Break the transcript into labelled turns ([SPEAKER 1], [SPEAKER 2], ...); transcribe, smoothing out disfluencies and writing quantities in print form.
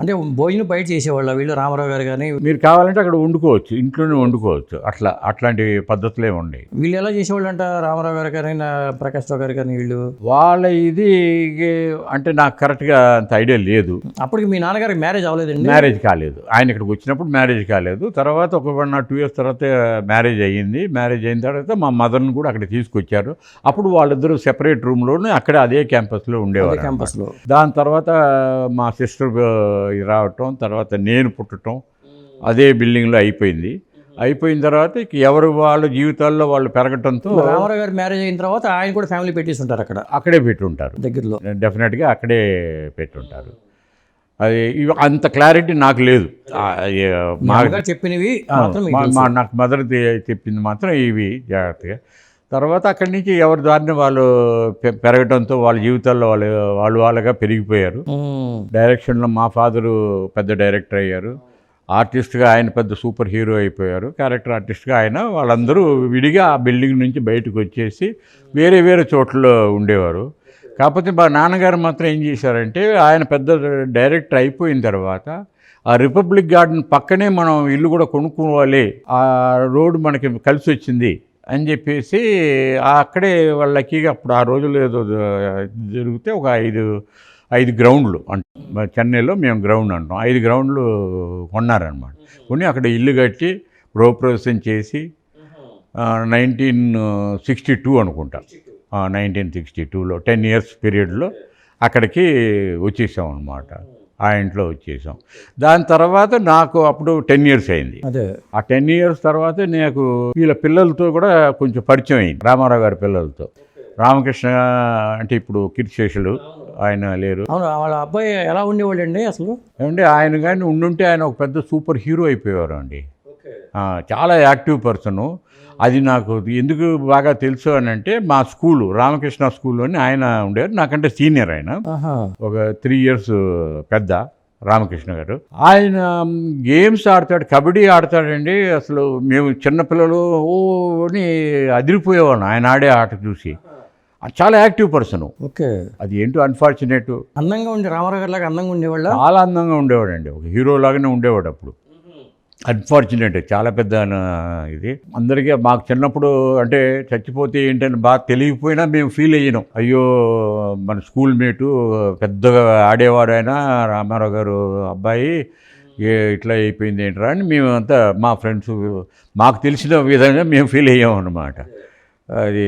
[SPEAKER 1] అంటే భోజనం బయట చేసేవాళ్ళ వీళ్ళు రామారావు గారు కానీ?
[SPEAKER 2] మీరు కావాలంటే అక్కడ వండుకోవచ్చు, ఇంట్లోనే వండుకోవచ్చు. అట్లాంటి పద్ధతులే ఉండేవి.
[SPEAKER 1] వీళ్ళు ఎలా చేసేవాళ్ళు అంట, రామారావు గారు కానీ ప్రకాష్ రావు గారు కానీ వీళ్ళు?
[SPEAKER 2] వాళ్ళ ఇది అంటే నాకు కరెక్ట్గా అంత ఐడియా లేదు.
[SPEAKER 1] అప్పటికి మీ నాన్నగారికి మ్యారేజ్ అవ్వలేదండి?
[SPEAKER 2] మ్యారేజ్ కాలేదు. ఆయన ఇక్కడికి వచ్చినప్పుడు మ్యారేజ్ కాలేదు. తర్వాత ఒక 1 or 2 years తర్వాత మ్యారేజ్ అయ్యింది. మ్యారేజ్ అయిన తర్వాత మా మదర్ని కూడా అక్కడికి తీసుకొచ్చారు. అప్పుడు వాళ్ళిద్దరూ సెపరేట్ రూమ్లోనే అక్కడ అదే క్యాంపస్లో ఉండేవారు.
[SPEAKER 1] క్యాంపస్లో.
[SPEAKER 2] దాని తర్వాత మా సిస్టర్ రావటం, తర్వాత నేను పుట్టడం అదే బిల్డింగ్లో అయిపోయింది. అయిపోయిన తర్వాత ఇక ఎవరు వాళ్ళ జీవితాల్లో వాళ్ళు పెరగటంతో
[SPEAKER 1] రామారావు గారు మ్యారేజ్ అయిన తర్వాత ఆయన కూడా ఫ్యామిలీ పెట్టేసి ఉంటారు అక్కడే
[SPEAKER 2] పెట్టుంటారు.
[SPEAKER 1] దగ్గరలో
[SPEAKER 2] డెఫినెట్గా అక్కడే పెట్టుంటారు. అది అంత క్లారిటీ నాకు లేదు.
[SPEAKER 1] చెప్పినవి
[SPEAKER 2] నాకు మదర్ చెప్పింది మాత్రం ఇవి జాగ్రత్తగా. తర్వాత అక్కడి నుంచి ఎవరి దారిని వాళ్ళు పెరగడంతో వాళ్ళ జీవితాల్లో వాళ్ళుగా పెరిగిపోయారు. డైరెక్షన్లో మా ఫాదరు పెద్ద డైరెక్టర్ అయ్యారు. ఆర్టిస్ట్గా ఆయన పెద్ద సూపర్ హీరో అయిపోయారు. క్యారెక్టర్ ఆర్టిస్ట్గా ఆయన. వాళ్ళందరూ విడిగా ఆ బిల్డింగ్ నుంచి బయటకు వచ్చేసి వేరే వేరే చోట్ల ఉండేవారు. కాకపోతే మా నాన్నగారు మాత్రం ఏం చేశారంటే, ఆయన పెద్ద డైరెక్టర్ అయిపోయిన తర్వాత ఆ రిపబ్లిక్ గార్డెన్ పక్కనే మనం ఇల్లు కూడా కొనుక్కోవాలి, ఆ రోడ్డు మనకి కలిసి వచ్చింది అని చెప్పేసి అక్కడే వాళ్ళకి అప్పుడు ఆ రోజుల్లో ఏదో జరిగితే ఒక 5 గ్రౌండ్లు అంటే చెన్నైలో మేము గ్రౌండ్ అంటాం, 5 గ్రౌండ్లు కొన్నారనమాట. కొని అక్కడ ఇల్లు కట్టి గృహప్రవేశం చేసి 1962 అనుకుంటా, 1962లో 10 years పీరియడ్లో అక్కడికి వచ్చేసాం అనమాట. ఆ ఇంట్లో వచ్చేసాం. దాని తర్వాత నాకు అప్పుడు 10 years అయింది. ఆ 10 years తర్వాత నాకు వీళ్ళ పిల్లలతో కూడా కొంచెం పరిచయం అయింది, రామారావు గారి పిల్లలతో. రామకృష్ణ అంటే ఇప్పుడు కీర్తిశేషులు, ఆయన లేరు.
[SPEAKER 1] అవును, వాళ్ళ అబ్బాయి ఎలా ఉండేవాళ్ళు అండి అసలు?
[SPEAKER 2] ఏమంటే ఆయన కానీ ఉండుంటే ఆయన ఒక పెద్ద సూపర్ హీరో అయిపోయేవారు అండి. చాలా యాక్టివ్ పర్సను. అది నాకు ఎందుకు బాగా తెలుసు అని అంటే, మా స్కూలు రామకృష్ణ స్కూల్లోని ఆయన ఉండేవారు. నాకంటే సీనియర్ ఆయన, ఒక 3 years పెద్ద రామకృష్ణ గారు. ఆయన గేమ్స్ ఆడతాడు, కబడ్డీ ఆడతాడండి. అసలు మేము చిన్నపిల్లలు అని అదిరిపోయేవాళ్ళం ఆయన ఆడే ఆట చూసి. చాలా యాక్టివ్ పర్సన్.
[SPEAKER 1] ఓకే. అది
[SPEAKER 2] ఏంటో అన్ఫార్చునేట్.
[SPEAKER 1] అందంగా ఉండే రామారావు గారు లాగా అందంగా ఉండేవాళ్ళు.
[SPEAKER 2] చాలా అందంగా ఉండేవాడండి, ఒక హీరో లాగానే ఉండేవాడు. అప్పుడు అన్ఫార్చునేట్, చాలా పెద్ద ఇది. అందరికీ మాకు చిన్నప్పుడు అంటే చచ్చిపోతే ఏంటని బాగా తెలియకపోయినా మేము ఫీల్ అయ్యాం. అయ్యో మన స్కూల్ మేటు పెద్దగా ఆడేవాడు ఆయన, రామారావు గారు అబ్బాయి ఇట్లా అయిపోయింది ఏంట్రా అని మేము అంతా మా ఫ్రెండ్స్ మాకు తెలిసిన విధంగా మేము ఫీల్ అయ్యాం అన్నమాట. అది